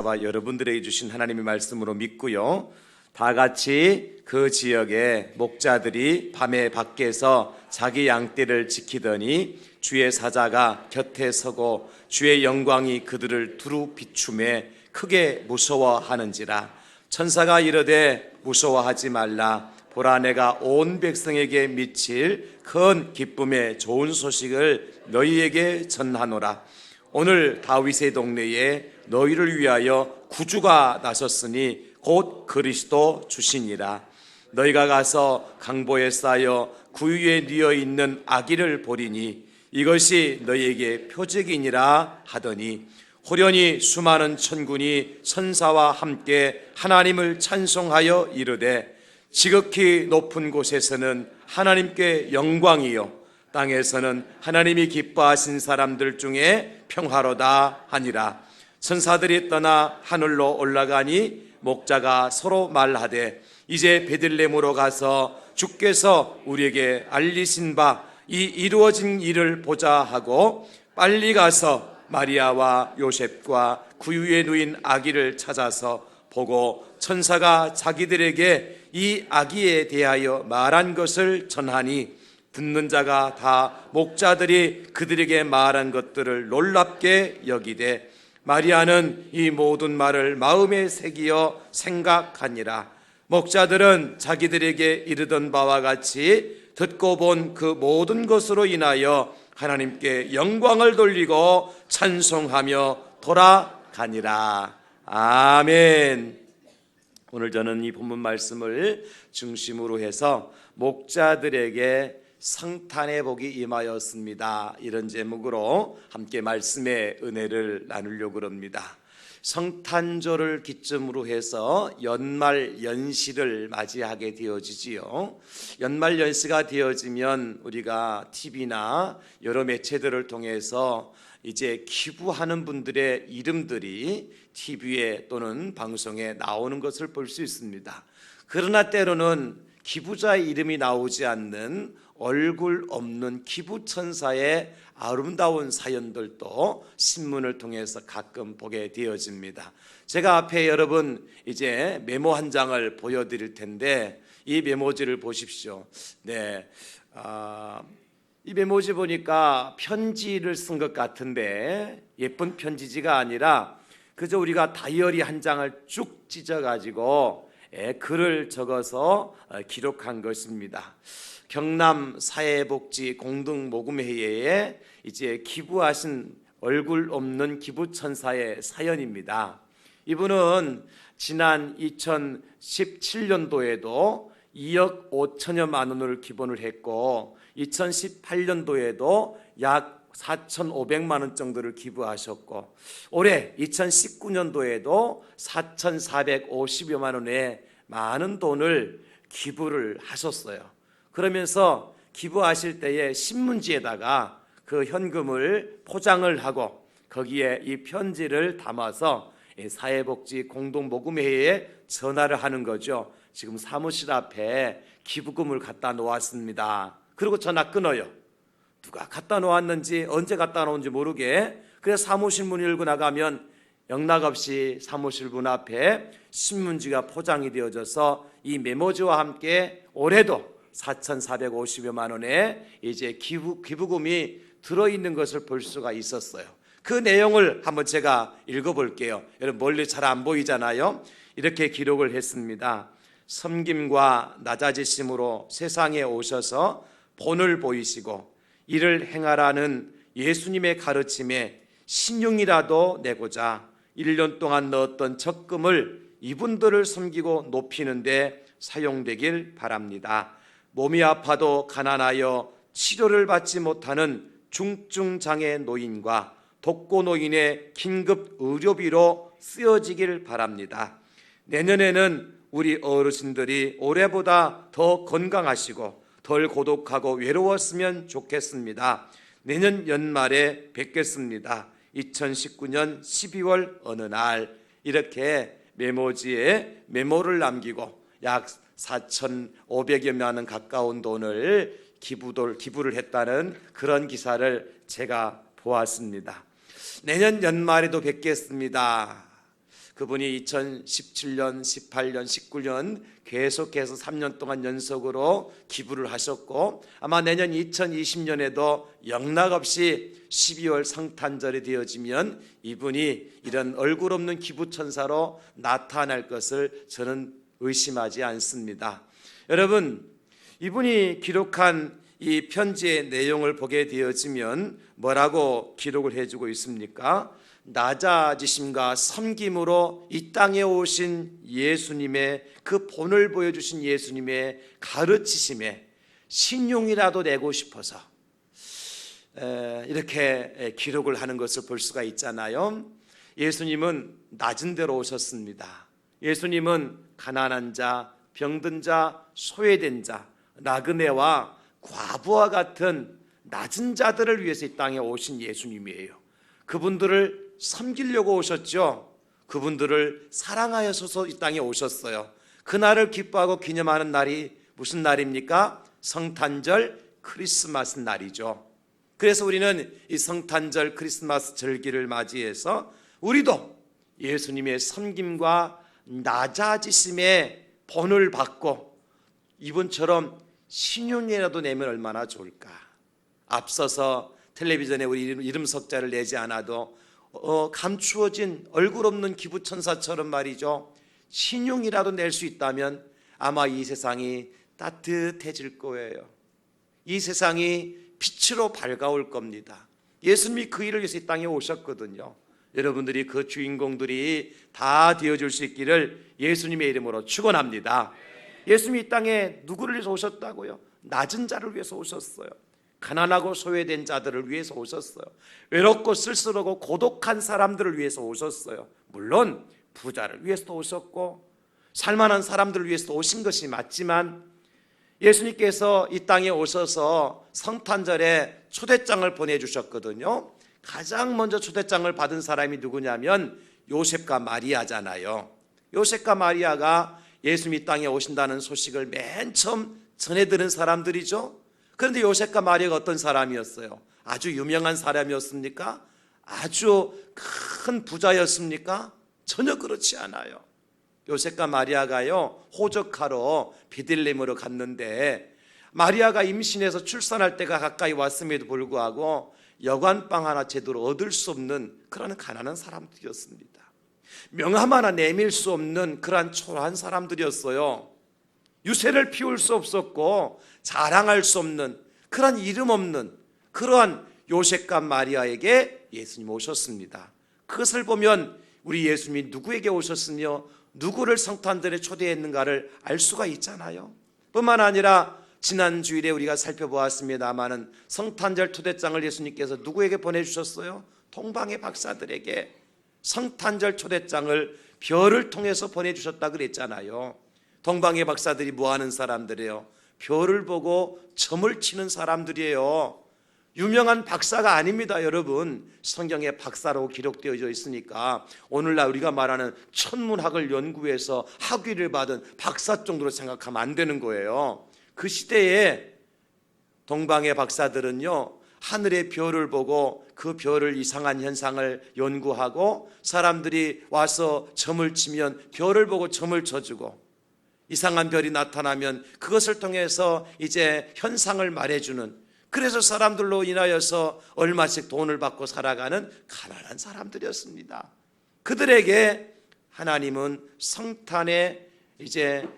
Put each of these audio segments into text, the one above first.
여러분들에게 주신 하나님의 말씀으로 믿고요. 다 같이 그 지역에 목자들이 밤에 밖에서 자기 양떼를 지키더니 주의 사자가 곁에 서고 주의 영광이 그들을 두루 비추매 크게 무서워하는지라. 천사가 이르되 무서워하지 말라. 보라, 내가 온 백성에게 미칠 큰 기쁨의 좋은 소식을 너희에게 전하노라. 오늘 다윗의 동네에 너희를 위하여 구주가 나섰으니 곧 그리스도 주시니라. 너희가 가서 강보에 쌓여 구유에 뉘어 있는 아기를 보리니 이것이 너희에게 표적이니라 하더니, 호련히 수많은 천군이 천사와 함께 하나님을 찬송하여 이르되, 지극히 높은 곳에서는 하나님께 영광이요 땅에서는 하나님이 기뻐하신 사람들 중에 평화로다 하니라. 천사들이 떠나 하늘로 올라가니 목자가 서로 말하되, 이제 베들레헴으로 가서 주께서 우리에게 알리신 바 이 이루어진 일을 보자 하고 빨리 가서 마리아와 요셉과 구유에 누인 아기를 찾아서 보고 천사가 자기들에게 이 아기에 대하여 말한 것을 전하니, 듣는 자가 다 목자들이 그들에게 말한 것들을 놀랍게 여기되 마리아는 이 모든 말을 마음에 새기어 생각하니라. 목자들은 자기들에게 이르던 바와 같이 듣고 본 그 모든 것으로 인하여 하나님께 영광을 돌리고 찬송하며 돌아가니라. 아멘. 오늘 저는 이 본문 말씀을 중심으로 해서 목자들에게 성탄의 복이 임하였습니다, 이런 제목으로 함께 말씀의 은혜를 나누려고 합니다. 성탄절을 기점으로 해서 연말 연시를 맞이하게 되어지지요. 연말 연시가 되어지면 우리가 TV나 여러 매체들을 통해서 이제 기부하는 분들의 이름들이 TV에 또는 방송에 나오는 것을 볼 수 있습니다. 그러나 때로는 기부자의 이름이 나오지 않는 얼굴 없는 기부천사의 아름다운 사연들도 신문을 통해서 가끔 보게 되어집니다. 제가 앞에 여러분 이제 메모 한 장을 보여드릴 텐데, 이 메모지를 보십시오. 네, 이 메모지 보니까 편지를 쓴 것 같은데 예쁜 편지지가 아니라 그저 우리가 다이어리 한 장을 쭉 찢어가지고 글을 적어서 기록한 것입니다. 경남 사회복지 공동모금회의에 이제 기부하신 얼굴 없는 기부천사의 사연입니다. 이분은 지난 2017년도에도 2억 5천여만 원을 기부를 했고 2018년도에도 약 4,500만 원 정도를 기부하셨고, 올해 2019년도에도 4,450여만 원의 많은 돈을 기부를 하셨어요. 그러면서 기부하실 때에 신문지에다가 그 현금을 포장을 하고 거기에 이 편지를 담아서 사회복지 공동모금회의에 전화를 하는 거죠. 지금 사무실 앞에 기부금을 갖다 놓았습니다. 그리고 전화 끊어요. 누가 갖다 놓았는지 언제 갖다 놓은지 모르게. 그래서 사무실 문 열고 나가면 영락없이 사무실 문 앞에 신문지가 포장이 되어져서 이 메모지와 함께 올해도 4,450여만 원의 이제 기부금이 들어있는 것을 볼 수가 있었어요. 그 내용을 한번 제가 읽어볼게요. 여러분 멀리 잘 안 보이잖아요. 이렇게 기록을 했습니다. 섬김과 낮아지심으로 세상에 오셔서 본을 보이시고 이를 행하라는 예수님의 가르침에 신용이라도 내고자 1년 동안 넣었던 적금을 이분들을 섬기고 높이는 데 사용되길 바랍니다. 몸이 아파도 가난하여 치료를 받지 못하는 중증장애 노인과 독거 노인의 긴급 의료비로 쓰여지길 바랍니다. 내년에는 우리 어르신들이 올해보다 더 건강하시고 덜 고독하고 외로웠으면 좋겠습니다. 내년 연말에 뵙겠습니다. 2019년 12월 어느 날. 이렇게 메모지에 메모를 남기고 약 4,500여만 원 가까운 돈을 기부를 했다는 그런 기사를 제가 보았습니다. 내년 연말에도 뵙겠습니다. 그분이 2017년, 18년, 19년 계속해서 3년 동안 연속으로 기부를 하셨고 아마 내년 2020년에도 영락없이 12월 성탄절이 되어지면 이분이 이런 얼굴 없는 기부천사로 나타날 것을 저는 의심하지 않습니다. 여러분, 이분이 기록한 이 편지의 내용을 보게 되어지면 뭐라고 기록을 해주고 있습니까? 낮아지심과 섬김으로 이 땅에 오신 예수님의 그 본을 보여주신 예수님의 가르치심에 신용이라도 내고 싶어서 이렇게 기록을 하는 것을 볼 수가 있잖아요. 예수님은 낮은 데로 오셨습니다. 예수님은 가난한 자, 병든 자, 소외된 자, 나그네와 과부와 같은 낮은 자들을 위해서 이 땅에 오신 예수님이에요. 그분들을 섬기려고 오셨죠. 그분들을 사랑하여서 이 땅에 오셨어요. 그날을 기뻐하고 기념하는 날이 무슨 날입니까? 성탄절 크리스마스 날이죠. 그래서 우리는 이 성탄절 크리스마스 절기를 맞이해서 우리도 예수님의 섬김과 낮아지심의 본을 받고 이분처럼 신용이라도 내면 얼마나 좋을까. 앞서서 텔레비전에 우리 이름 석자를 내지 않아도 감추어진 얼굴 없는 기부천사처럼 말이죠. 신용이라도 낼 수 있다면 아마 이 세상이 따뜻해질 거예요. 이 세상이 빛으로 밝아올 겁니다. 예수님이 그 일을 위해서 이 땅에 오셨거든요. 여러분들이 그 주인공들이 다 되어줄 수 있기를 예수님의 이름으로 축원합니다. 예수님이 이 땅에 누구를 위해서 오셨다고요? 낮은 자를 위해서 오셨어요. 가난하고 소외된 자들을 위해서 오셨어요. 외롭고 쓸쓸하고 고독한 사람들을 위해서 오셨어요. 물론 부자를 위해서도 오셨고 살만한 사람들을 위해서도 오신 것이 맞지만 예수님께서 이 땅에 오셔서 성탄절에 초대장을 보내주셨거든요. 가장 먼저 초대장을 받은 사람이 누구냐면 요셉과 마리아잖아요. 요셉과 마리아가 예수님이 이 땅에 오신다는 소식을 맨 처음 전해 들은 사람들이죠. 그런데 요셉과 마리아가 어떤 사람이었어요? 아주 유명한 사람이었습니까? 아주 큰 부자였습니까? 전혀 그렇지 않아요. 요셉과 마리아가요 호적하러 베들레헴으로 갔는데 마리아가 임신해서 출산할 때가 가까이 왔음에도 불구하고 여관방 하나 제대로 얻을 수 없는 그런 가난한 사람들이었습니다. 명함 하나 내밀 수 없는 그러한 초라한 사람들이었어요. 유세를 피울 수 없었고 자랑할 수 없는 그러한 이름 없는 그러한 요셉과 마리아에게 예수님 오셨습니다. 그것을 보면 우리 예수님이 누구에게 오셨으며 누구를 성탄절에 초대했는가를 알 수가 있잖아요. 뿐만 아니라 지난 주일에 우리가 살펴보았습니다마는 성탄절 초대장을 예수님께서 누구에게 보내주셨어요? 동방의 박사들에게 성탄절 초대장을 별을 통해서 보내주셨다 그랬잖아요. 동방의 박사들이 뭐하는 사람들이에요? 별을 보고 점을 치는 사람들이에요. 유명한 박사가 아닙니다. 여러분, 성경에 박사라고 기록되어져 있으니까 오늘날 우리가 말하는 천문학을 연구해서 학위를 받은 박사 정도로 생각하면 안 되는 거예요. 그 시대에 동방의 박사들은요 하늘의 별을 보고 그 별을 이상한 현상을 연구하고 사람들이 와서 점을 치면 별을 보고 점을 쳐주고 이상한 별이 나타나면 그것을 통해서 이제 현상을 말해주는, 그래서 사람들로 인하여서 얼마씩 돈을 받고 살아가는 가난한 사람들이었습니다. 그들에게 하나님은 성탄의 이제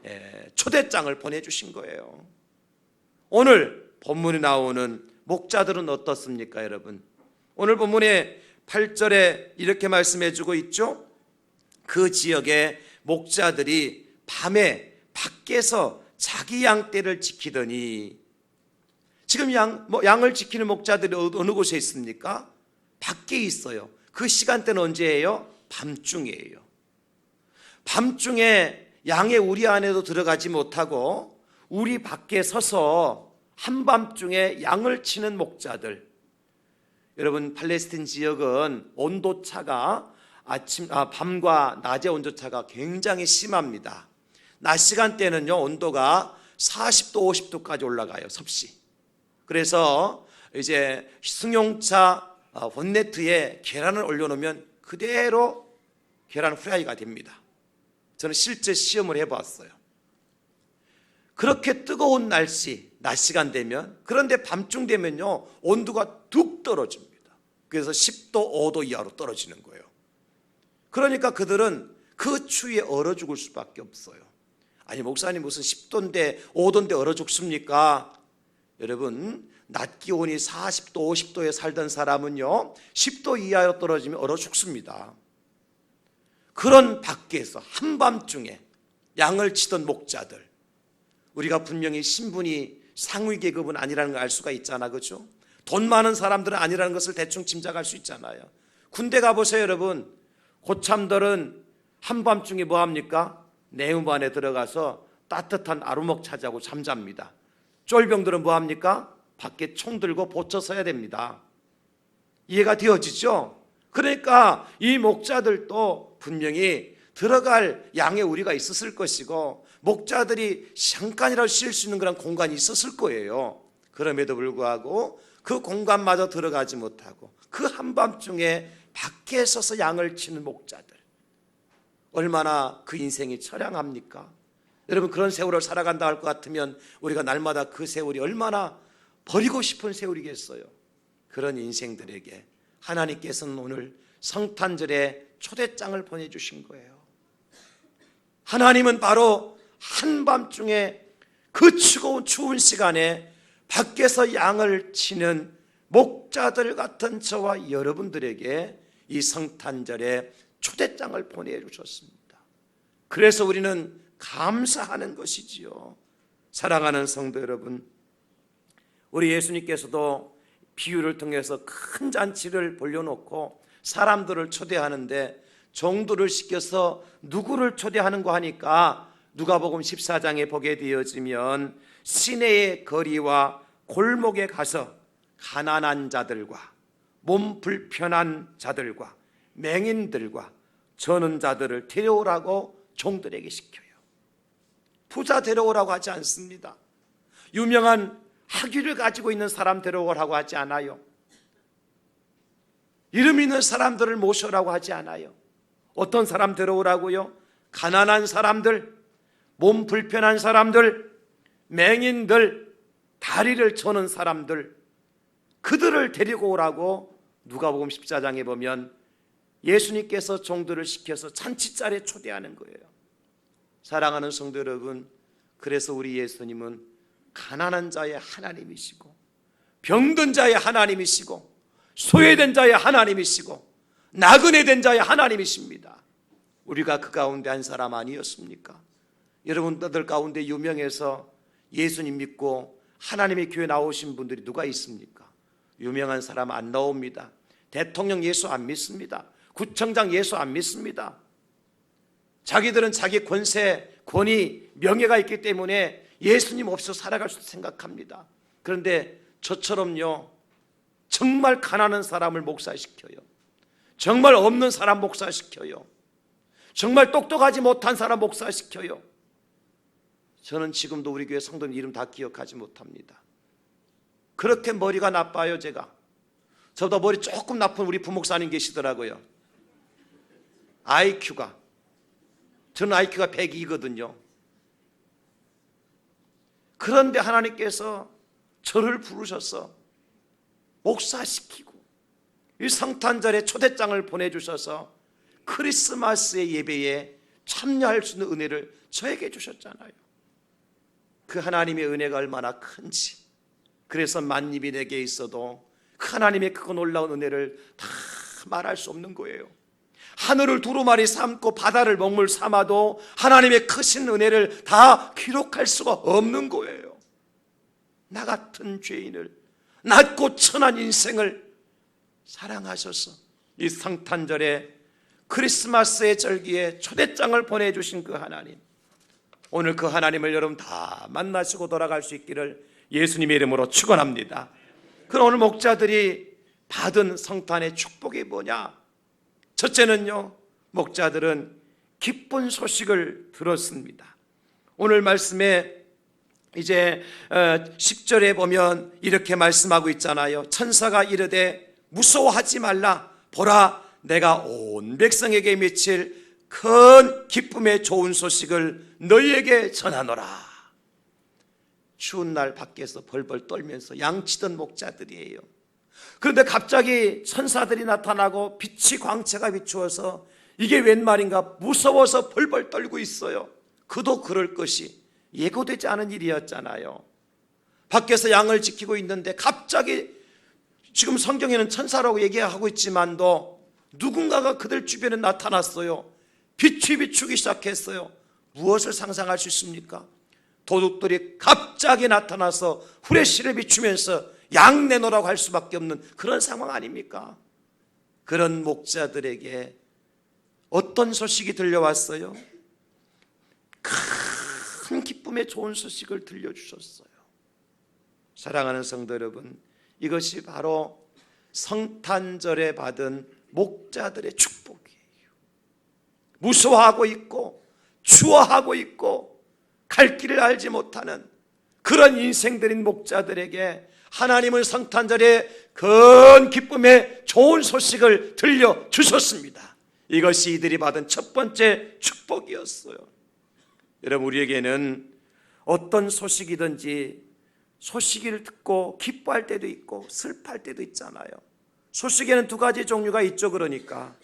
초대장을 보내주신 거예요. 오늘 본문에 나오는 목자들은 어떻습니까, 여러분? 오늘 본문의 8절에 이렇게 말씀해주고 있죠. 그 지역의 목자들이 밤에 밖에서 자기 양떼를 지키더니, 지금 양을 지키는 목자들이 어느 곳에 있습니까? 밖에 있어요. 그 시간대는 언제예요? 밤중이에요. 밤중에 양의 우리 안에도 들어가지 못하고 우리 밖에 서서 한밤중에 양을 치는 목자들. 여러분, 팔레스틴 지역은 온도차가 밤과 낮의 온도차가 굉장히 심합니다. 낮 시간대는요 온도가 40도 50도까지 올라가요, 섭씨. 그래서 이제 승용차 본네트에 계란을 올려놓으면 그대로 계란 후라이가 됩니다. 저는 실제 시험을 해봤어요. 그렇게 뜨거운 날씨, 낮 시간 되면, 그런데 밤중 되면요 온도가 뚝 떨어집니다. 그래서 10도, 5도 이하로 떨어지는 거예요. 그러니까 그들은 그 추위에 얼어 죽을 수밖에 없어요. 아니 목사님 무슨 10도인데 5도인데 얼어 죽습니까? 여러분 낮 기온이 40도, 50도에 살던 사람은요 10도 이하로 떨어지면 얼어 죽습니다. 그런 밖에서 한밤중에 양을 치던 목자들, 우리가 분명히 신분이 상위 계급은 아니라는 걸 알 수가 있잖아, 그렇죠? 돈 많은 사람들은 아니라는 것을 대충 짐작할 수 있잖아요. 군대 가보세요 여러분. 고참들은 한밤중에 뭐합니까? 내음반에 들어가서 따뜻한 아루목 차지하고 잠잡니다. 쫄병들은 뭐합니까? 밖에 총 들고 보쳐 서야 됩니다. 이해가 되어지죠? 그러니까 이 목자들도 분명히 들어갈 양의 우리가 있었을 것이고 목자들이 잠깐이라도 쉴 수 있는 그런 공간이 있었을 거예요. 그럼에도 불구하고 그 공간마저 들어가지 못하고 그 한밤중에 밖에 서서 양을 치는 목자들, 얼마나 그 인생이 처량합니까? 여러분 그런 세월을 살아간다 할 것 같으면 우리가 날마다 그 세월이 얼마나 버리고 싶은 세월이겠어요. 그런 인생들에게 하나님께서는 오늘 성탄절에 초대장을 보내주신 거예요. 하나님은 바로 한밤중에 그 추운 시간에 밖에서 양을 치는 목자들 같은 저와 여러분들에게 이 성탄절에 초대장을 보내주셨습니다. 그래서 우리는 감사하는 것이지요. 사랑하는 성도 여러분, 우리 예수님께서도 비유를 통해서 큰 잔치를 벌려놓고 사람들을 초대하는데 종들을 시켜서 누구를 초대하는가 하니까 누가복음 14장에 보게 되어지면 시내의 거리와 골목에 가서 가난한 자들과 몸 불편한 자들과 맹인들과 저는 자들을 데려오라고 종들에게 시켜요. 부자 데려오라고 하지 않습니다. 유명한 학위를 가지고 있는 사람 데려오라고 하지 않아요. 이름 있는 사람들을 모셔라고 하지 않아요. 어떤 사람 데려오라고요? 가난한 사람들, 몸 불편한 사람들, 맹인들, 다리를 저는 사람들, 그들을 데리고 오라고 누가복음 14장에 보면 예수님께서 종들을 시켜서 잔치자리에 초대하는 거예요. 사랑하는 성도 여러분, 그래서 우리 예수님은 가난한 자의 하나님이시고 병든 자의 하나님이시고 소외된 자의 하나님이시고 나그네 된 자의 하나님이십니다. 우리가 그 가운데 한 사람 아니었습니까? 여러분들 가운데 유명해서 예수님 믿고 하나님의 교회 나오신 분들이 누가 있습니까? 유명한 사람 안 나옵니다. 대통령 예수 안 믿습니다. 구청장 예수 안 믿습니다. 자기들은 자기 권세, 권위, 명예가 있기 때문에 예수님 없어 살아갈 수 생각합니다. 그런데 저처럼요, 정말 가난한 사람을 목사시켜요. 정말 없는 사람 목사시켜요. 정말 똑똑하지 못한 사람 목사시켜요. 저는 지금도 우리 교회 성도님 이름 다 기억하지 못합니다. 그렇게 머리가 나빠요. 제가 저보다 머리 조금 나쁜 우리 부목사님 계시더라고요. IQ가, 저는 IQ가 102거든요 그런데 하나님께서 저를 부르셔서 목사시키고 이 성탄절에 초대장을 보내주셔서 크리스마스의 예배에 참여할 수 있는 은혜를 저에게 주셨잖아요. 그 하나님의 은혜가 얼마나 큰지, 그래서 만입이 내게 있어도 그 하나님의 그 놀라운 은혜를 다 말할 수 없는 거예요. 하늘을 두루마리 삼고 바다를 먹물 삼아도 하나님의 크신 은혜를 다 기록할 수가 없는 거예요. 나 같은 죄인을, 낮고 천한 인생을 사랑하셔서 이 성탄절에 크리스마스의 절기에 초대장을 보내주신 그 하나님, 오늘 그 하나님을 여러분 다 만나시고 돌아갈 수 있기를 예수님의 이름으로 축원합니다. 그럼 오늘 목자들이 받은 성탄의 축복이 뭐냐? 첫째는요, 목자들은 기쁜 소식을 들었습니다. 오늘 말씀에 이제 10절에 보면 이렇게 말씀하고 있잖아요. 천사가 이르되 무서워하지 말라. 보라, 내가 온 백성에게 미칠 큰 기쁨의 좋은 소식을 너희에게 전하노라. 추운 날 밖에서 벌벌 떨면서 양치던 목자들이에요. 그런데 갑자기 천사들이 나타나고 빛이 광채가 비추어서 이게 웬 말인가 무서워서 벌벌 떨고 있어요. 그도 그럴 것이 예고되지 않은 일이었잖아요. 밖에서 양을 지키고 있는데 갑자기 지금 성경에는 천사라고 얘기하고 있지만도 누군가가 그들 주변에 나타났어요. 빛이 비추기 시작했어요. 무엇을 상상할 수 있습니까? 도둑들이 갑자기 나타나서 후레쉬를 비추면서 양 내놓으라고 할 수밖에 없는 그런 상황 아닙니까? 그런 목자들에게 어떤 소식이 들려왔어요? 큰 기쁨의 좋은 소식을 들려주셨어요. 사랑하는 성도 여러분, 이것이 바로 성탄절에 받은 목자들의 축복이에요. 무서워하고 있고 추워하고 있고 갈 길을 알지 못하는 그런 인생들인 목자들에게 하나님은 성탄절에 큰 기쁨의 좋은 소식을 들려주셨습니다. 이것이 이들이 받은 첫 번째 축복이었어요. 여러분, 우리에게는 어떤 소식이든지 소식을 듣고 기뻐할 때도 있고 슬퍼할 때도 있잖아요. 소식에는 두 가지 종류가 있죠. 그러니까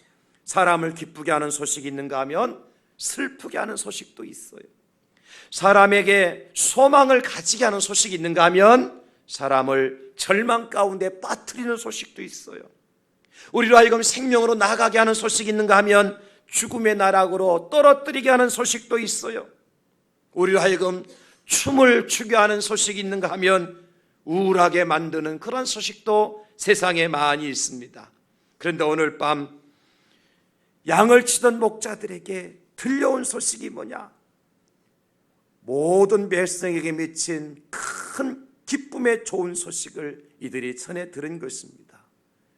사람을 기쁘게 하는 소식이 있는가 하면 슬프게 하는 소식도 있어요. 사람에게 소망을 가지게 하는 소식이 있는가 하면 사람을 절망 가운데 빠뜨리는 소식도 있어요. 우리로 하여금 생명으로 나아가게 하는 소식이 있는가 하면 죽음의 나락으로 떨어뜨리게 하는 소식도 있어요. 우리로 하여금 춤을 추게 하는 소식이 있는가 하면 우울하게 만드는 그런 소식도 세상에 많이 있습니다. 그런데 오늘 밤 양을 치던 목자들에게 들려온 소식이 뭐냐? 모든 백성에게 미친 큰 기쁨의 좋은 소식을 이들이 전해 들은 것입니다.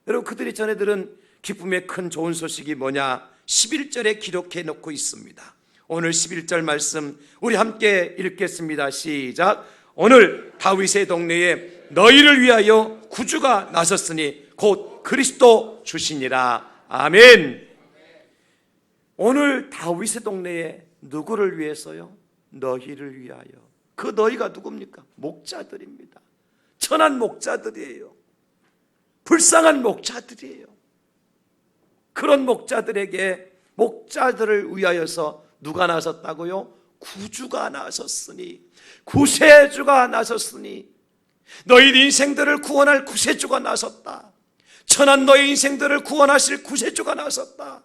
여러분, 그들이 전해 들은 기쁨의 큰 좋은 소식이 뭐냐? 11절에 기록해 놓고 있습니다. 오늘 11절 말씀 우리 함께 읽겠습니다. 시작. 오늘 다윗의 동네에 너희를 위하여 구주가 나섰으니 곧 그리스도 주시니라. 아멘. 오늘 다윗의 동네에 누구를 위해서요? 너희를 위하여. 그 너희가 누굽니까? 목자들입니다. 천한 목자들이에요. 불쌍한 목자들이에요. 그런 목자들에게 목자들을 위하여서 누가 나섰다고요? 구주가 나섰으니, 구세주가 나섰으니, 너희 인생들을 구원할 구세주가 나섰다. 천한 너희 인생들을 구원하실 구세주가 나섰다.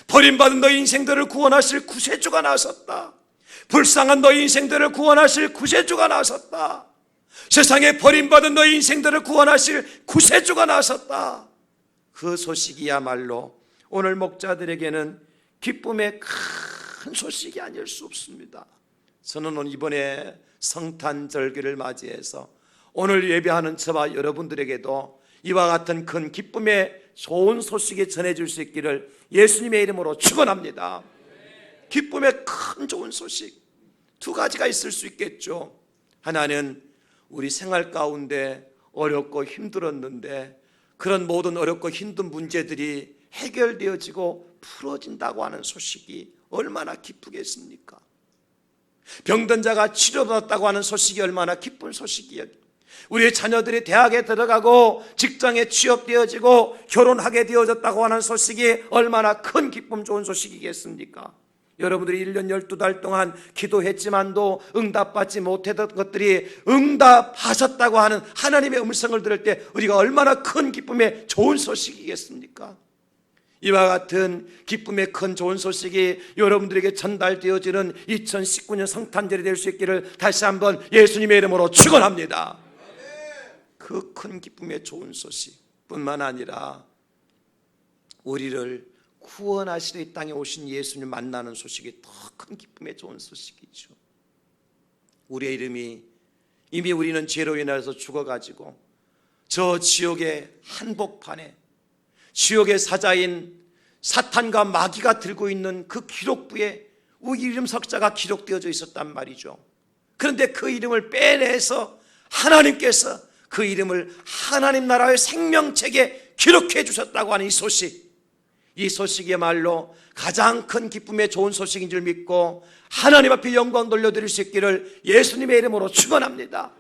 버림받은 너희 인생들을 구원하실 구세주가 나섰다. 불쌍한 너희 인생들을 구원하실 구세주가 나섰다. 세상에 버림받은 너희 인생들을 구원하실 구세주가 나섰다. 그 소식이야말로 오늘 목자들에게는 기쁨의 큰 소식이 아닐 수 없습니다. 저는 이번에 성탄절기를 맞이해서 오늘 예배하는 저와 여러분들에게도 이와 같은 큰 기쁨의 좋은 소식이 전해질 수 있기를 예수님의 이름으로 축원합니다. 기쁨의 큰 좋은 소식 두 가지가 있을 수 있겠죠. 하나는 우리 생활 가운데 어렵고 힘들었는데 그런 모든 어렵고 힘든 문제들이 해결되어지고 풀어진다고 하는 소식이 얼마나 기쁘겠습니까? 병든 자가 치료받았다고 하는 소식이 얼마나 기쁜 소식이에요. 우리의 자녀들이 대학에 들어가고 직장에 취업되어지고 결혼하게 되어졌다고 하는 소식이 얼마나 큰 기쁨 좋은 소식이겠습니까? 여러분들이 1년 12달 동안 기도했지만도 응답받지 못했던 것들이 응답하셨다고 하는 하나님의 음성을 들을 때 우리가 얼마나 큰 기쁨의 좋은 소식이겠습니까? 이와 같은 기쁨의 큰 좋은 소식이 여러분들에게 전달되어지는 2019년 성탄절이 될 수 있기를 다시 한번 예수님의 이름으로 축원합니다. 그 큰 기쁨의 좋은 소식뿐만 아니라 우리를 구원하시러 이 땅에 오신 예수님 만나는 소식이 더 큰 기쁨의 좋은 소식이죠. 우리의 이름이 이미 우리는 죄로 인해서 죽어가지고 저 지옥의 한복판에 지옥의 사자인 사탄과 마귀가 들고 있는 그 기록부에 우리 이름 석자가 기록되어져 있었단 말이죠. 그런데 그 이름을 빼내서 하나님께서 그 이름을 하나님 나라의 생명책에 기록해 주셨다고 하는 이 소식, 이 소식이야말로 가장 큰 기쁨의 좋은 소식인 줄 믿고 하나님 앞에 영광 돌려드릴 수 있기를 예수님의 이름으로 축원합니다.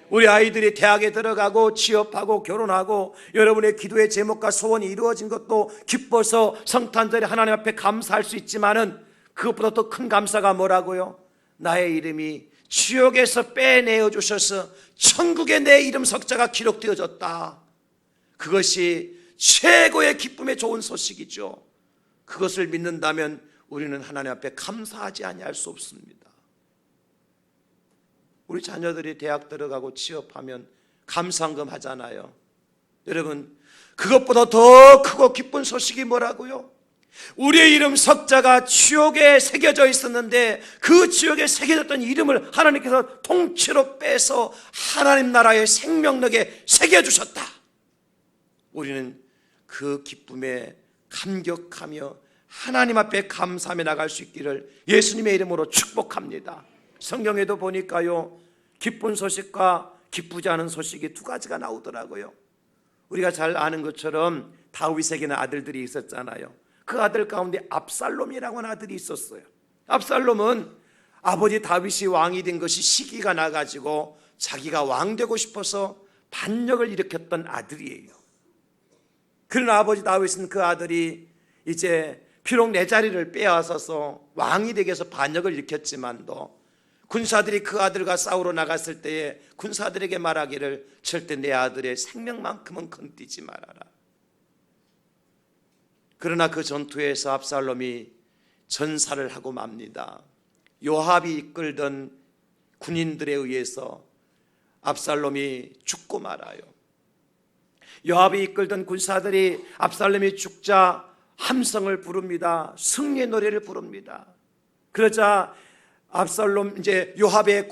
우리 아이들이 대학에 들어가고 취업하고 결혼하고 여러분의 기도의 제목과 소원이 이루어진 것도 기뻐서 성탄절에 하나님 앞에 감사할 수 있지만은 그것보다 더 큰 감사가 뭐라고요? 나의 이름이 지옥에서 빼내어 주셔서 천국에 내 이름 석자가 기록되어졌다. 그것이 최고의 기쁨의 좋은 소식이죠. 그것을 믿는다면 우리는 하나님 앞에 감사하지 아니할 수 없습니다. 우리 자녀들이 대학 들어가고 취업하면 감사헌금 하잖아요. 여러분, 그것보다 더 크고 기쁜 소식이 뭐라고요? 우리의 이름 석자가 지옥에 새겨져 있었는데 그 지옥에 새겨졌던 이름을 하나님께서 통째로 빼서 하나님 나라의 생명력에 새겨주셨다. 우리는 그 기쁨에 감격하며 하나님 앞에 감사하며 나갈 수 있기를 예수님의 이름으로 축복합니다. 성경에도 보니까요, 기쁜 소식과 기쁘지 않은 소식이 두 가지가 나오더라고요. 우리가 잘 아는 것처럼 다윗에게는 아들들이 있었잖아요. 그 아들 가운데 압살롬이라고 하는 아들이 있었어요. 압살롬은 아버지 다윗이 왕이 된 것이 시기가 나가지고 자기가 왕 되고 싶어서 반역을 일으켰던 아들이에요. 그러나 아버지 다윗은 그 아들이 이제 비록 내 자리를 빼앗아서 왕이 되기 위해서 반역을 일으켰지만도 군사들이 그 아들과 싸우러 나갔을 때에 군사들에게 말하기를 절대 내 아들의 생명만큼은 건드리지 말아라. 그러나 그 전투에서 압살롬이 전사를 하고 맙니다. 요압이 이끌던 군인들에 의해서 압살롬이 죽고 말아요. 요압이 이끌던 군사들이 압살롬이 죽자 함성을 부릅니다. 승리의 노래를 부릅니다. 그러자 압살롬 이제 요압의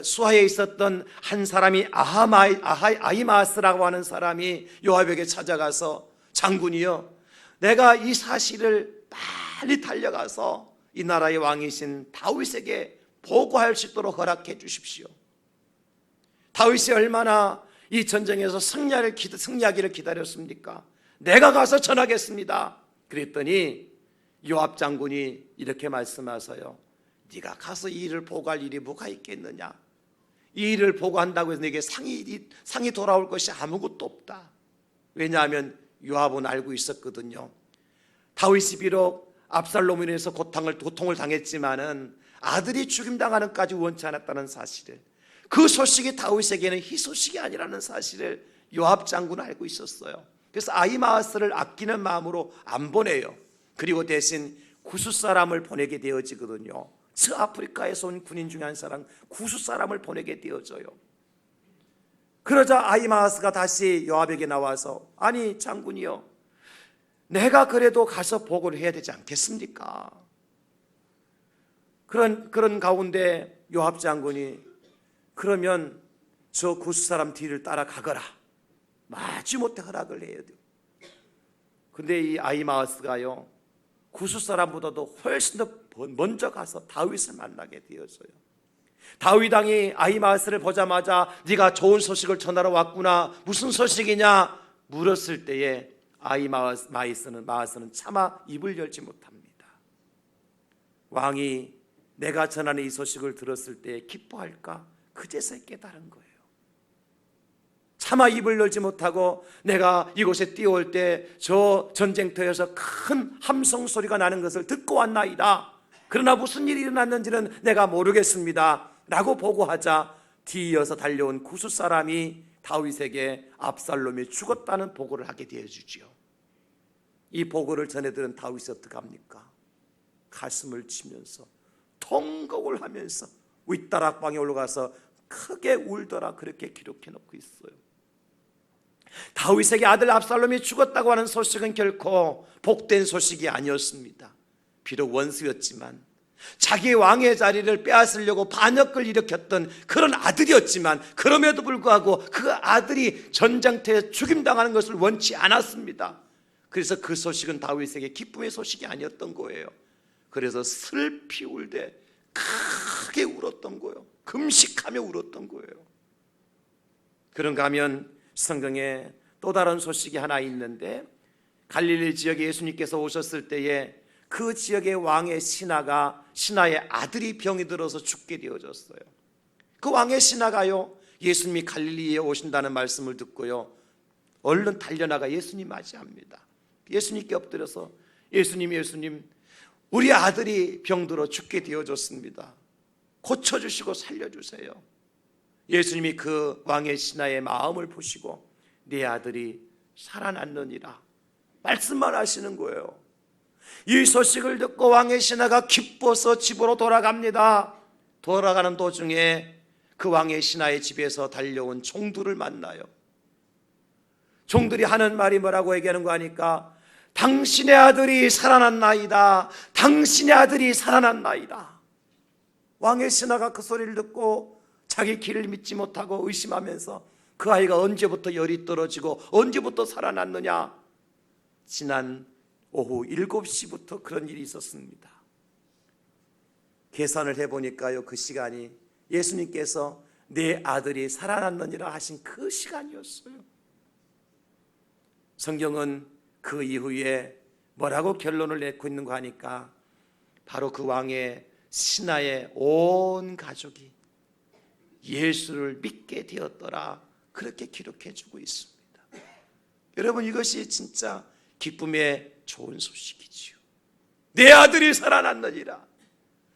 수하에 있었던 한 사람이 아히마스라고 하는 사람이 요압에게 찾아가서 장군이여, 내가 이 사실을 빨리 달려가서 이 나라의 왕이신 다윗에게 보고할 수 있도록 허락해 주십시오. 다윗이 얼마나 이 전쟁에서 승리하기를 기다렸습니까? 내가 가서 전하겠습니다. 그랬더니 요압 장군이 이렇게 말씀하세요. 네가 가서 이 일을 보고할 일이 뭐가 있겠느냐? 이 일을 보고한다고 해서 내게 상이 돌아올 것이 아무것도 없다. 왜냐하면 요압은 알고 있었거든요. 다윗이 비록 압살롬으로 인해서 고통을 당했지만은 아들이 죽임당하는까지 원치 않았다는 사실을, 그 소식이 다윗에게는 희소식이 아니라는 사실을 요압 장군은 알고 있었어요. 그래서 아히마아스를 아끼는 마음으로 안 보내요. 그리고 대신 구스 사람을 보내게 되어지거든요. 서아프리카에서 온 군인 중에 한 사람, 구스 사람을 보내게 되어져요. 그러자 아히마아스가 다시 요압에게 나와서, 아니 장군이요, 내가 그래도 가서 보고를 해야 되지 않겠습니까? 그런 가운데 요압 장군이, 그러면 저 구스 사람 뒤를 따라가거라, 마지못해 허락을 해야 돼요. 근데 이 아히마아스가요, 구스 사람보다도 훨씬 더 먼저 가서 다윗을 만나게 되었어요. 다윗 왕이 아히마아스를 보자마자 네가 좋은 소식을 전하러 왔구나, 무슨 소식이냐 물었을 때에 아히마아스는 차마 입을 열지 못합니다. 왕이 내가 전하는 이 소식을 들었을 때 기뻐할까 그제서야 깨달은 거예요. 차마 입을 열지 못하고 내가 이곳에 뛰어올 때 저 전쟁터에서 큰 함성 소리가 나는 것을 듣고 왔나이다. 그러나 무슨 일이 일어났는지는 내가 모르겠습니다 라고 보고하자 뒤이어서 달려온 구스 사람이 다윗에게 압살롬이 죽었다는 보고를 하게 되어주지요. 이 보고를 전해 들은 다윗이 어떡합니까? 가슴을 치면서 통곡을 하면서 윗다락방에 올라가서 크게 울더라, 그렇게 기록해 놓고 있어요. 다윗에게 아들 압살롬이 죽었다고 하는 소식은 결코 복된 소식이 아니었습니다. 비록 원수였지만, 자기의 왕의 자리를 빼앗으려고 반역을 일으켰던 그런 아들이었지만, 그럼에도 불구하고 그 아들이 전장터에 죽임당하는 것을 원치 않았습니다. 그래서 그 소식은 다윗에게 기쁨의 소식이 아니었던 거예요. 그래서 슬피 울되 크게 울었던 거예요. 금식하며 울었던 거예요. 그런가 하면 성경에 또 다른 소식이 하나 있는데, 갈릴리 지역에 예수님께서 오셨을 때에 그 지역의 왕의 신하의 아들이 병이 들어서 죽게 되어졌어요. 그 왕의 신하가요, 예수님이 갈릴리에 오신다는 말씀을 듣고요, 얼른 달려나가 예수님 맞이합니다. 예수님께 엎드려서 예수님, 우리 아들이 병들어 죽게 되어졌습니다. 고쳐주시고 살려주세요. 예수님이 그 왕의 신하의 마음을 보시고 네 아들이 살아났느니라 말씀만 하시는 거예요. 이 소식을 듣고 왕의 신하가 기뻐서 집으로 돌아갑니다. 돌아가는 도중에 그 왕의 신하의 집에서 달려온 종들을 만나요. 종들이 하는 말이 뭐라고 얘기하는 거 아니까, 당신의 아들이 살아났나이다. 당신의 아들이 살아났나이다. 왕의 신하가 그 소리를 듣고 자기 귀를 믿지 못하고 의심하면서 그 아이가 언제부터 열이 떨어지고 언제부터 살아났느냐, 지난 오후 7시부터 그런 일이 있었습니다. 계산을 해보니까요, 그 시간이 예수님께서 내 아들이 살아났느니라 하신 그 시간이었어요. 성경은 그 이후에 뭐라고 결론을 내고 있는 거 하니까, 바로 그 왕의 신하의 온 가족이 예수를 믿게 되었더라, 그렇게 기록해 주고 있습니다. 여러분, 이것이 진짜 기쁨의 좋은 소식이지요. 내 아들이 살아났느니라.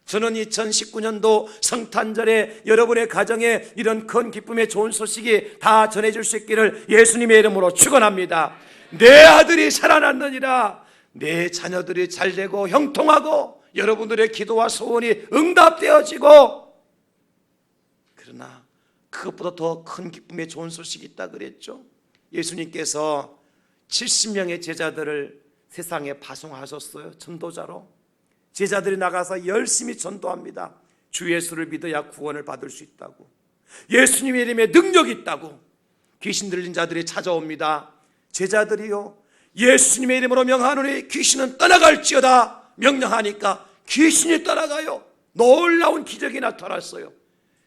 저는 2019년도 성탄절에 여러분의 가정에 이런 큰 기쁨의 좋은 소식이 다 전해질 수 있기를 예수님의 이름으로 축원합니다. 내 아들이 살아났느니라. 내 자녀들이 잘되고 형통하고 여러분들의 기도와 소원이 응답되어지고, 그러나 그것보다 더 큰 기쁨의 좋은 소식이 있다 그랬죠. 예수님께서 70명의 제자들을 세상에 파송하셨어요. 전도자로. 제자들이 나가서 열심히 전도합니다. 주 예수를 믿어야 구원을 받을 수 있다고, 예수님의 이름에 능력이 있다고. 귀신 들린 자들이 찾아옵니다. 제자들이요, 예수님의 이름으로 명하노니 귀신은 떠나갈지어다 명령하니까 귀신이 떠나가요. 놀라운 기적이 나타났어요.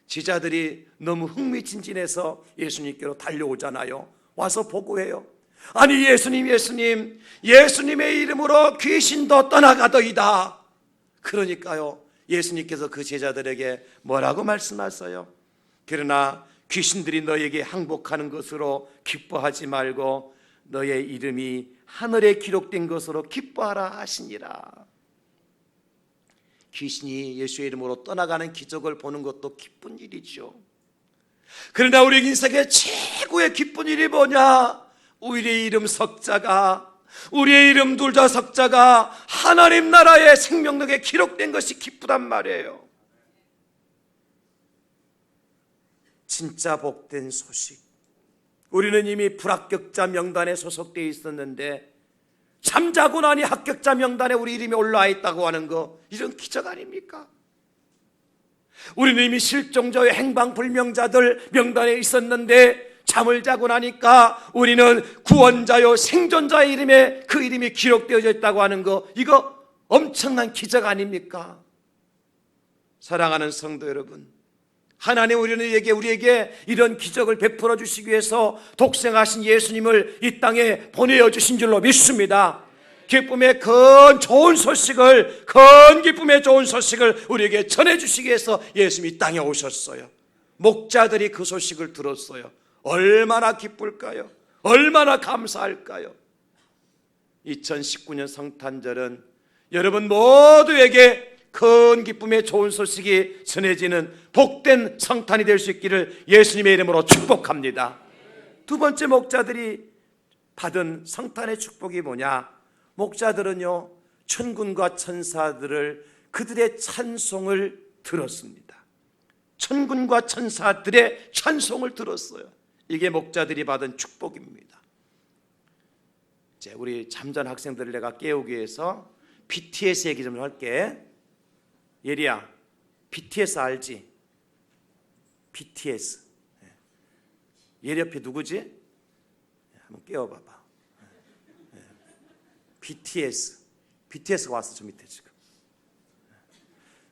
제자들이 너무 흥미진진해서 예수님께로 달려오잖아요. 와서 보고해요. 아니 예수님의 이름으로 귀신도 떠나가더이다. 그러니까요, 예수님께서 그 제자들에게 뭐라고 말씀하세요? 그러나 귀신들이 너에게 항복하는 것으로 기뻐하지 말고 너의 이름이 하늘에 기록된 것으로 기뻐하라 하시니라. 귀신이 예수의 이름으로 떠나가는 기적을 보는 것도 기쁜 일이죠. 그러나 우리 인생의 최고의 기쁜 일이 뭐냐? 우리의 이름 석자가, 우리의 이름 둘다 석자가 하나님 나라의 생명록에 기록된 것이 기쁘단 말이에요. 진짜 복된 소식. 우리는 이미 불합격자 명단에 소속되어 있었는데 잠자고 나니 합격자 명단에 우리 이름이 올라와 있다고 하는 거, 이런 기적 아닙니까? 우리는 이미 실종자의 행방불명자들 명단에 있었는데 잠을 자고 나니까 우리는 구원자요 생존자의 이름에 그 이름이 기록되어져 있다고 하는 거, 이거 엄청난 기적 아닙니까? 사랑하는 성도 여러분, 하나님 우리에게 이런 기적을 베풀어 주시기 위해서 독생하신 예수님을 이 땅에 보내어 주신 줄로 믿습니다. 기쁨의 큰 기쁨의 좋은 소식을 우리에게 전해 주시기 위해서 예수님이 이 땅에 오셨어요. 목자들이 그 소식을 들었어요. 얼마나 기쁠까요? 얼마나 감사할까요? 2019년 성탄절은 여러분 모두에게 큰 기쁨의 좋은 소식이 전해지는 복된 성탄이 될 수 있기를 예수님의 이름으로 축복합니다. 두 번째, 목자들이 받은 성탄의 축복이 뭐냐? 목자들은요, 천군과 천사들을 그들의 찬송을 들었습니다. 천군과 천사들의 찬송을 들었어요. 이게 목자들이 받은 축복입니다. 이제 우리 잠자는 학생들을 내가 깨우기 위해서 BTS 얘기 좀 할게. 예리야, BTS 알지? BTS. 예리 옆에 누구지? 한번 깨워봐봐. BTS가 왔어. 저 밑에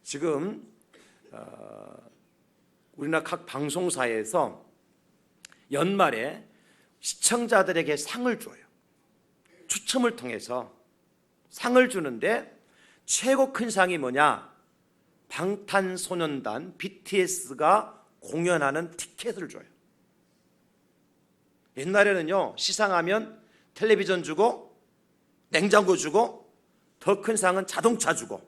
지금 우리나라 각 방송사에서 연말에 시청자들에게 상을 줘요. 추첨을 통해서 상을 주는데 최고 큰 상이 뭐냐? 방탄소년단 BTS가 공연하는 티켓을 줘요. 옛날에는요, 시상하면 텔레비전 주고 냉장고 주고 더 큰 상은 자동차 주고.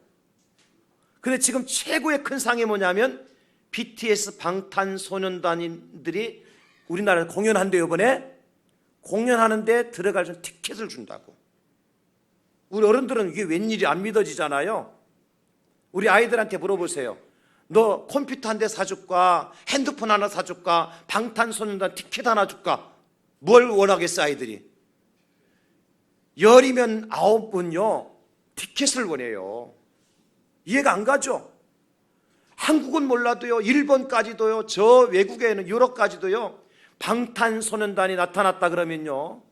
근데 지금 최고의 큰 상이 뭐냐면 BTS 방탄소년단인들이 우리나라에 공연한대요. 이번에 공연하는데 들어갈 수 있는 티켓을 준다고. 우리 어른들은 이게 웬일이 안 믿어지잖아요. 우리 아이들한테 물어보세요. 너 컴퓨터 한 대 사줄까? 핸드폰 하나 사줄까? 방탄소년단 티켓 하나 줄까? 뭘 원하겠어 아이들이? 10이면 9분요 티켓을 원해요. 이해가 안 가죠? 한국은 몰라도요, 일본까지도요, 저 외국에는 유럽까지도요, 방탄소년단이 나타났다 그러면요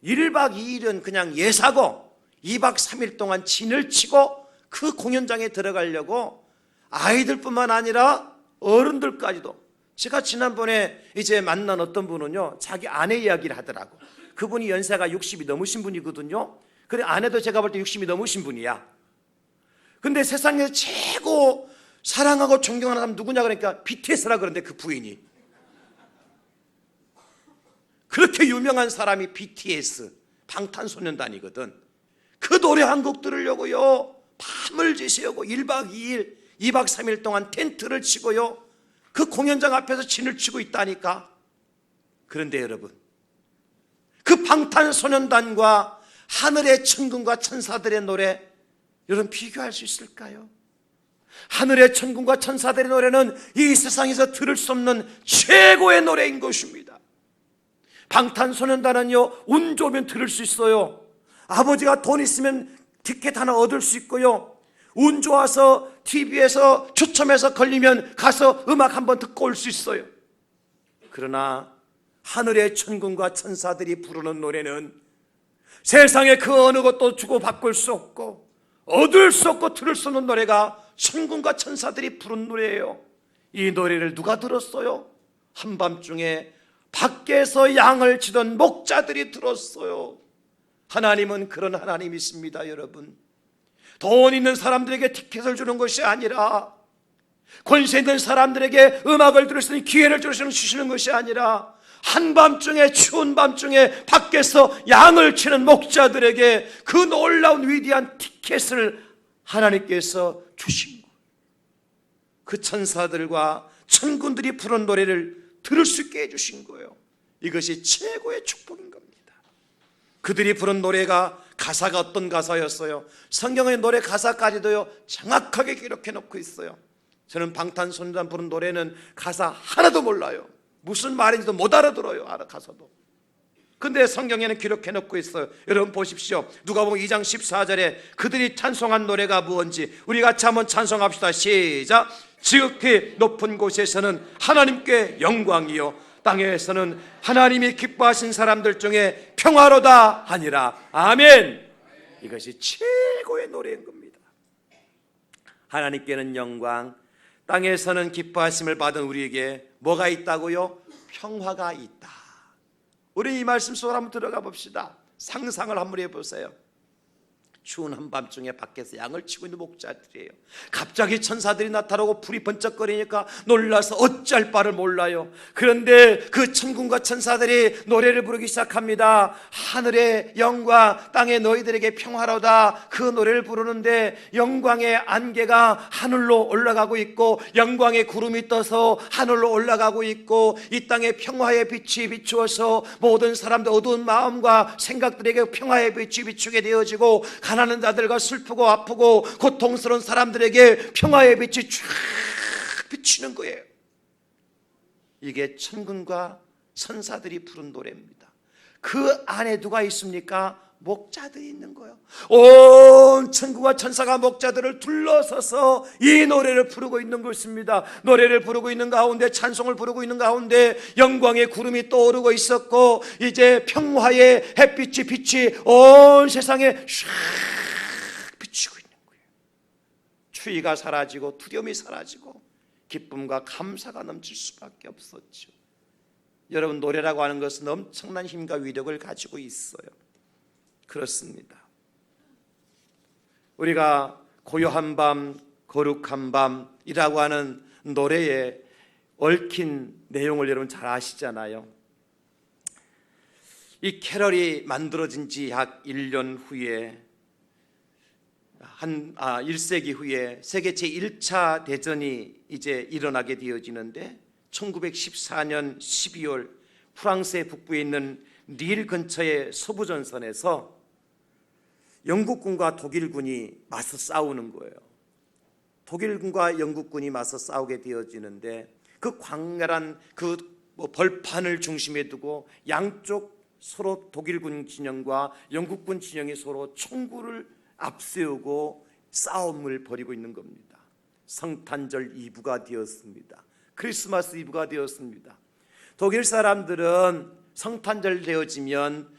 1박 2일은 그냥 예사고 2박 3일 동안 진을 치고 그 공연장에 들어가려고 아이들뿐만 아니라 어른들까지도. 제가 지난번에 이제 만난 어떤 분은요, 자기 아내 이야기를 하더라고. 그분이 연세가 60이 넘으신 분이거든요. 그래, 아내도 제가 볼 때 60이 넘으신 분이야. 근데 세상에서 최고 사랑하고 존경하는 사람 누구냐 그러니까 BTS라 그러는데 그 부인이. 그렇게 유명한 사람이 BTS 방탄소년단이거든. 그 노래 한 곡 들으려고요 밤을 지새우고 1박 2일 2박 3일 동안 텐트를 치고요 그 공연장 앞에서 진을 치고 있다니까. 그런데 여러분, 그 방탄소년단과 하늘의 천군과 천사들의 노래, 여러분 비교할 수 있을까요? 하늘의 천군과 천사들의 노래는 이 세상에서 들을 수 없는 최고의 노래인 것입니다. 방탄소년단은요, 운 좋으면 들을 수 있어요. 아버지가 돈 있으면 티켓 하나 얻을 수 있고요, 운 좋아서 TV에서 추첨해서 걸리면 가서 음악 한번 듣고 올 수 있어요. 그러나 하늘의 천군과 천사들이 부르는 노래는 세상에 그 어느 것도 주고 바꿀 수 없고 얻을 수 없고 들을 수 없는 노래가 천군과 천사들이 부른 노래예요. 이 노래를 누가 들었어요? 한밤중에 밖에서 양을 치던 목자들이 들었어요. 하나님은 그런 하나님이십니다. 여러분, 돈 있는 사람들에게 티켓을 주는 것이 아니라, 권세 있는 사람들에게 음악을 들을 수 있는 기회를 주시는 것이 아니라, 한밤중에 추운 밤중에 밖에서 양을 치는 목자들에게 그 놀라운 위대한 티켓을 하나님께서 주신 거예요. 그 천사들과 천군들이 부른 노래를 들을 수 있게 해주신 거예요. 이것이 최고의 축복인 겁니다. 그들이 부른 노래가 가사가 어떤 가사였어요? 성경의 노래 가사까지도요 정확하게 기록해 놓고 있어요. 저는 방탄소년단 부른 노래는 가사 하나도 몰라요. 무슨 말인지도 못 알아들어요. 가사도. 근데 성경에는 기록해 놓고 있어요. 여러분 보십시오. 누가복음 2장 14절에 그들이 찬송한 노래가 무엇인지 우리 같이 한번 찬송합시다. 시작. 지극히 높은 곳에서는 하나님께 영광이요 땅에서는 하나님이 기뻐하신 사람들 중에 평화로다 하니라. 아멘. 이것이 최고의 노래인 겁니다. 하나님께는 영광, 땅에서는 기뻐하심을 받은 우리에게 뭐가 있다고요? 평화가 있다. 우리 이 말씀 속으로 한번 들어가 봅시다. 상상을 한번 해보세요. 추운 한밤중에 밖에서 양을 치고 있는 목자들이에요. 갑자기 천사들이 나타나고 불이 번쩍거리니까 놀라서 어찌할 바를 몰라요. 그런데 그 천군과 천사들이 노래를 부르기 시작합니다. 하늘의 영광, 땅의 너희들에게 평화로다. 그 노래를 부르는데 영광의 안개가 하늘로 올라가고 있고 영광의 구름이 떠서 하늘로 올라가고 있고 이 땅에 평화의 빛이 비추어서 모든 사람들 어두운 마음과 생각들에게 평화의 빛이 비추게 되어지고 가난한 자들과 슬프고 아프고 고통스러운 사람들에게 평화의 빛이 쫙 비치는 거예요. 이게 천군과 천사들이 부른 노래입니다. 그 안에 누가 있습니까? 목자들이 있는 거예요. 온 천군과 천사가 목자들을 둘러서서 이 노래를 부르고 있는 것입니다. 노래를 부르고 있는 가운데, 찬송을 부르고 있는 가운데 영광의 구름이 떠오르고 있었고 이제 평화의 햇빛이 빛이 온 세상에 샥 비치고 있는 거예요. 추위가 사라지고 두려움이 사라지고 기쁨과 감사가 넘칠 수밖에 없었죠. 여러분, 노래라고 하는 것은 엄청난 힘과 위력을 가지고 있어요. 그렇습니다. 우리가 고요한 밤, 거룩한 밤이라고 하는 노래에 얽힌 내용을 여러분 잘 아시잖아요. 이 캐럴이 만들어진 지 약 1년 후에 1세기 후에 세계 제1차 대전이 이제 일어나게 되어지는데 1914년 12월 프랑스의 북부에 있는 릴 근처의 서부전선에서 영국군과 독일군이 맞서 싸우는 거예요. 독일군과 영국군이 맞서 싸우게 되어지는데 그 광활한 그 벌판을 중심에 두고 양쪽 서로 독일군 진영과 영국군 진영이 서로 총구를 앞세우고 싸움을 벌이고 있는 겁니다. 성탄절 이브가 되었습니다. 크리스마스 이브가 되었습니다. 독일 사람들은 성탄절 되어지면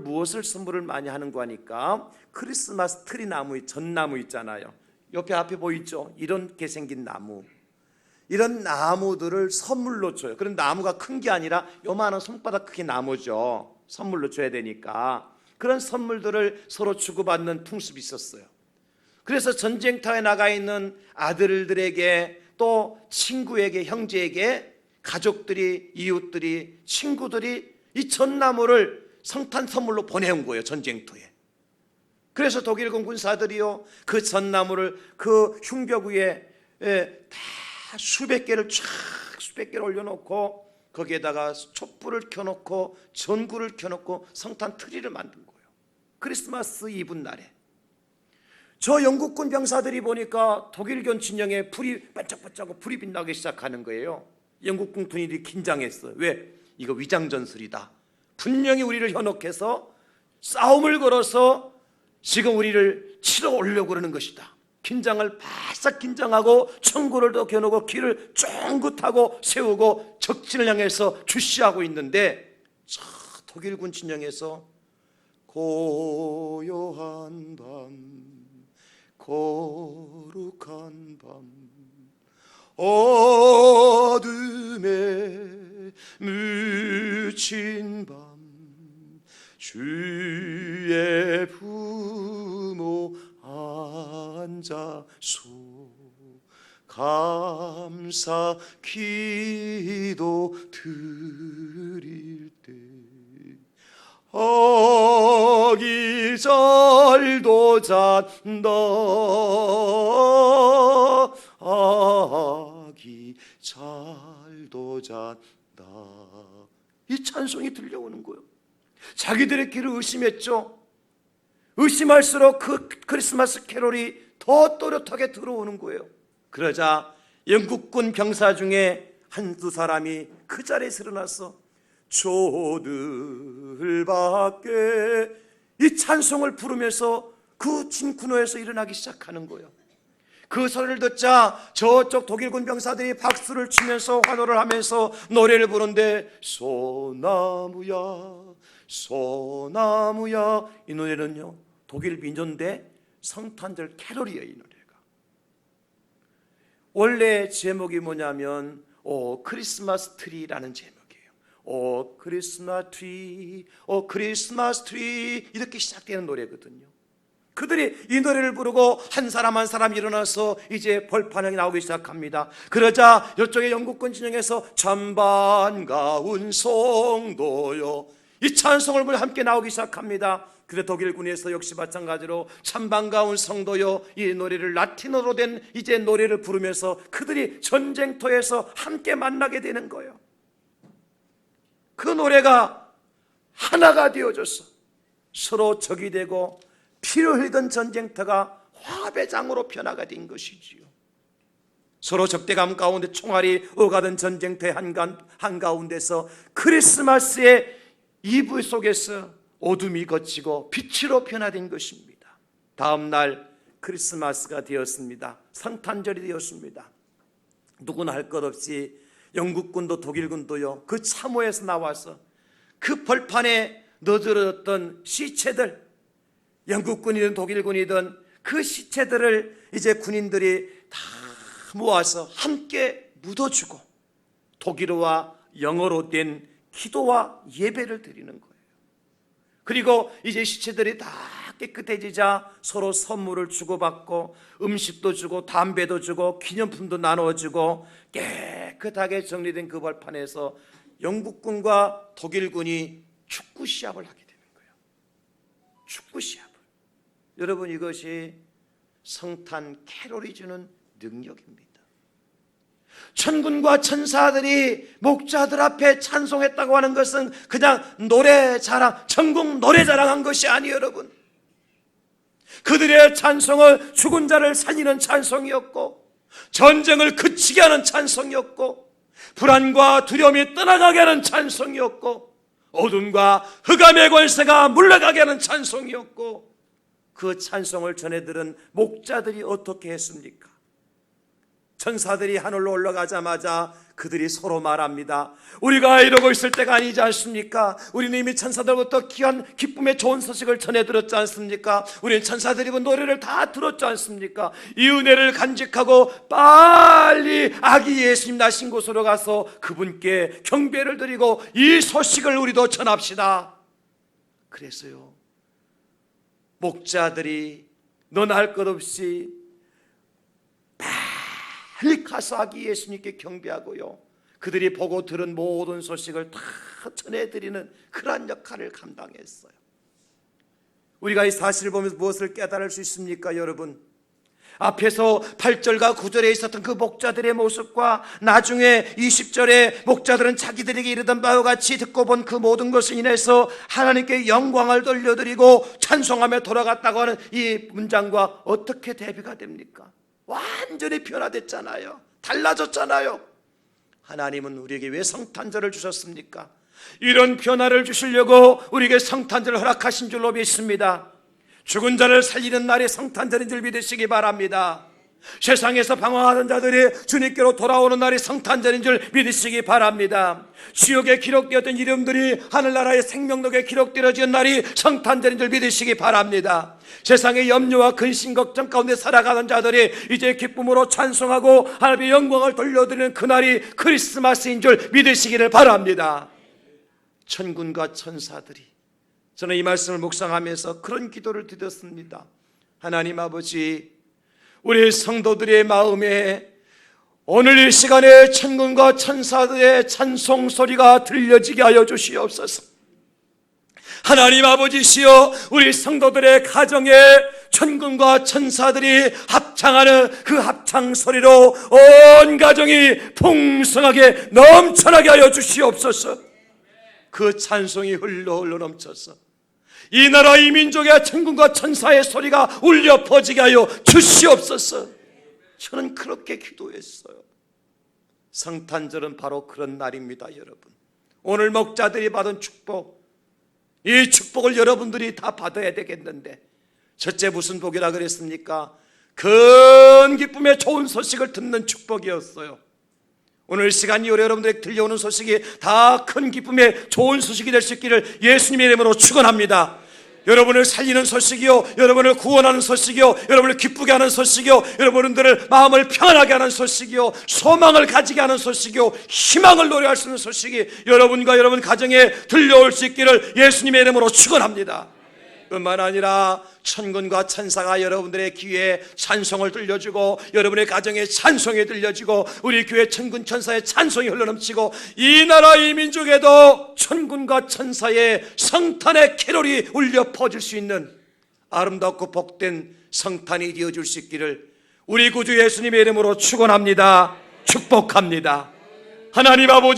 무엇을 선물을 많이 하는 거니까 크리스마스 트리 나무, 전나무 있잖아요. 옆에 앞에 보이죠? 이렇게 생긴 나무, 이런 나무들을 선물로 줘요. 그런 나무가 큰 게 아니라 요만한 손바닥 크기 나무죠. 선물로 줘야 되니까 그런 선물들을 서로 주고받는 풍습이 있었어요. 그래서 전쟁터에 나가 있는 아들들에게 또 친구에게, 형제에게 가족들이, 이웃들이, 친구들이 이 전나무를 성탄 선물로 보내온 거예요. 전쟁터에. 그래서 독일군 군사들이요 그 전나무를 그 흉벽 위에 다 수백 개를 올려놓고 거기에다가 촛불을 켜놓고 전구를 켜놓고 성탄 트리를 만든 거예요. 크리스마스 이브 날에 저 영국군 병사들이 보니까 독일군 진영에 불이 반짝반짝하고 불이 빛나기 시작하는 거예요. 영국군 군인들이 긴장했어요. 왜? 이거 위장전술이다. 분명히 우리를 현혹해서 싸움을 걸어서 지금 우리를 치러 오려고 그러는 것이다. 긴장을 바싹 긴장하고 총구를 더 겨누고 길을 쫑긋하고 세우고 적진을 향해서 주시하고 있는데 저 독일군 진영에서 고요한 밤, 거룩한 밤, 어둠에 묻힌 밤, 주의 부모 앉아서 감사 기도 드릴 때 아기잘도 잔다, 아기잘도 잔다. 이 찬송이 들려오는 거예요. 자기들의 길을 의심했죠. 의심할수록 그 크리스마스 캐롤이 더 또렷하게 들어오는 거예요. 그러자 영국군 병사 중에 한두 사람이 그 자리에서 일어나서 저들 밖에 이 찬송을 부르면서 그 진군호에서 일어나기 시작하는 거예요. 그 소리를 듣자 저쪽 독일군 병사들이 박수를 치면서 환호를 하면서 노래를 부르는데 소나무야 소나무야, 이 노래는요 독일 민요인데 성탄절 캐롤이에요. 이 노래가 원래 제목이 뭐냐면 오 크리스마스 트리라는 제목이에요. 오 크리스마스 트리, 오 크리스마스 트리, 이렇게 시작되는 노래거든요. 그들이 이 노래를 부르고 한 사람 한 사람 일어나서 이제 벌판에 나오기 시작합니다. 그러자 이쪽에 영국군 진영에서 참 반가운 성도요, 이 찬송을 부르며 함께 나오기 시작합니다. 그래 독일군에서 역시 마찬가지로 참 반가운 성도요, 이 노래를 라틴어로 된 이제 노래를 부르면서 그들이 전쟁터에서 함께 만나게 되는 거예요. 그 노래가 하나가 되어져서 서로 적이 되고 피를 흘리던 전쟁터가 화합의 장으로 변화가 된 것이지요. 서로 적대감 가운데 총알이 오가던 전쟁터의 한가운데서 크리스마스의 이브 속에서 어둠이 걷히고 빛으로 변화된 것입니다. 다음 날 크리스마스가 되었습니다. 성탄절이 되었습니다. 누구나 할 것 없이 영국군도 독일군도요 그 참호에서 나와서 그 벌판에 너들었던 시체들, 영국군이든 독일군이든 그 시체들을 이제 군인들이 다 모아서 함께 묻어주고 독일어와 영어로 된 기도와 예배를 드리는 거예요. 그리고 이제 시체들이 다 깨끗해지자 서로 선물을 주고받고 음식도 주고 담배도 주고 기념품도 나눠주고 깨끗하게 정리된 그 벌판에서 영국군과 독일군이 축구 시합을 하게 되는 거예요. 축구 시합을. 여러분, 이것이 성탄 캐롤이 주는 능력입니다. 천군과 천사들이 목자들 앞에 찬송했다고 하는 것은 그냥 노래 자랑, 천국 노래 자랑한 것이 아니에요. 여러분, 그들의 찬송은 죽은 자를 살리는 찬송이었고, 전쟁을 그치게 하는 찬송이었고, 불안과 두려움이 떠나가게 하는 찬송이었고, 어둠과 흑암의 권세가 물러가게 하는 찬송이었고, 그 찬송을 전해 들은 목자들이 어떻게 했습니까? 천사들이 하늘로 올라가자마자 그들이 서로 말합니다. 우리가 이러고 있을 때가 아니지 않습니까? 우리는 이미 천사들부터 귀한 기쁨의 좋은 소식을 전해 들었지 않습니까? 우리는 천사들이 그 노래를 다 들었지 않습니까? 이 은혜를 간직하고 빨리 아기 예수님 나신 곳으로 가서 그분께 경배를 드리고 이 소식을 우리도 전합시다. 그래서요, 목자들이 너나 할 것 없이 빨리 가서 아기 예수님께 경배하고요, 그들이 보고 들은 모든 소식을 다 전해드리는 그러한 역할을 감당했어요. 우리가 이 사실을 보면서 무엇을 깨달을 수 있습니까? 여러분, 앞에서 8절과 9절에 있었던 그 목자들의 모습과 나중에 20절에 목자들은 자기들에게 이르던 바와 같이 듣고 본 그 모든 것을 인해서 하나님께 영광을 돌려드리고 찬송하며 돌아갔다고 하는 이 문장과 어떻게 대비가 됩니까? 완전히 변화됐잖아요. 달라졌잖아요. 하나님은 우리에게 왜 성탄절을 주셨습니까? 이런 변화를 주시려고 우리에게 성탄절을 허락하신 줄로 믿습니다. 죽은 자를 살리는 날이 성탄절인 줄 믿으시기 바랍니다. 세상에서 방황하는 자들이 주님께로 돌아오는 날이 성탄절인 줄 믿으시기 바랍니다. 지옥에 기록되었던 이름들이 하늘나라의 생명록에 기록되어진 날이 성탄절인 줄 믿으시기 바랍니다. 세상의 염려와 근심 걱정 가운데 살아가는 자들이 이제 기쁨으로 찬송하고 하나님의 영광을 돌려드리는 그날이 크리스마스인 줄 믿으시기를 바랍니다. 천군과 천사들이, 저는 이 말씀을 묵상하면서 그런 기도를 드렸습니다. 하나님 아버지, 우리 성도들의 마음에 오늘 이 시간에 천군과 천사들의 찬송 소리가 들려지게 하여 주시옵소서. 하나님 아버지시여, 우리 성도들의 가정에 천군과 천사들이 합창하는 그 합창 소리로 온 가정이 풍성하게 넘쳐나게 하여 주시옵소서. 그 찬송이 흘러 넘쳐서 이 나라 이 민족의 천군과 천사의 소리가 울려 퍼지게 하여 주시옵소서. 저는 그렇게 기도했어요. 성탄절은 바로 그런 날입니다. 여러분, 오늘 목자들이 받은 축복, 이 축복을 여러분들이 다 받아야 되겠는데, 첫째 무슨 복이라 그랬습니까? 큰 기쁨의 좋은 소식을 듣는 축복이었어요. 오늘 시간이 우리 여러분들에게 들려오는 소식이 다 큰 기쁨의 좋은 소식이 될 수 있기를 예수님의 이름으로 축원합니다. 여러분을 살리는 소식이요, 여러분을 구원하는 소식이요, 여러분을 기쁘게 하는 소식이요, 여러분들을 마음을 평안하게 하는 소식이요, 소망을 가지게 하는 소식이요, 희망을 노래할 수 있는 소식이 여러분과 여러분 가정에 들려올 수 있기를 예수님의 이름으로 축원합니다. 뿐만 아니라 천군과 천사가 여러분들의 귀에 찬송을 들려주고, 여러분의 가정에 찬송이 들려지고, 우리 교회 천군 천사의 찬송이 흘러넘치고, 이 나라 이 민족에도 천군과 천사의 성탄의 캐롤이 울려 퍼질 수 있는 아름답고 복된 성탄이 되어줄 수 있기를 우리 구주 예수님의 이름으로 축원합니다. 축복합니다. 하나님 아버지,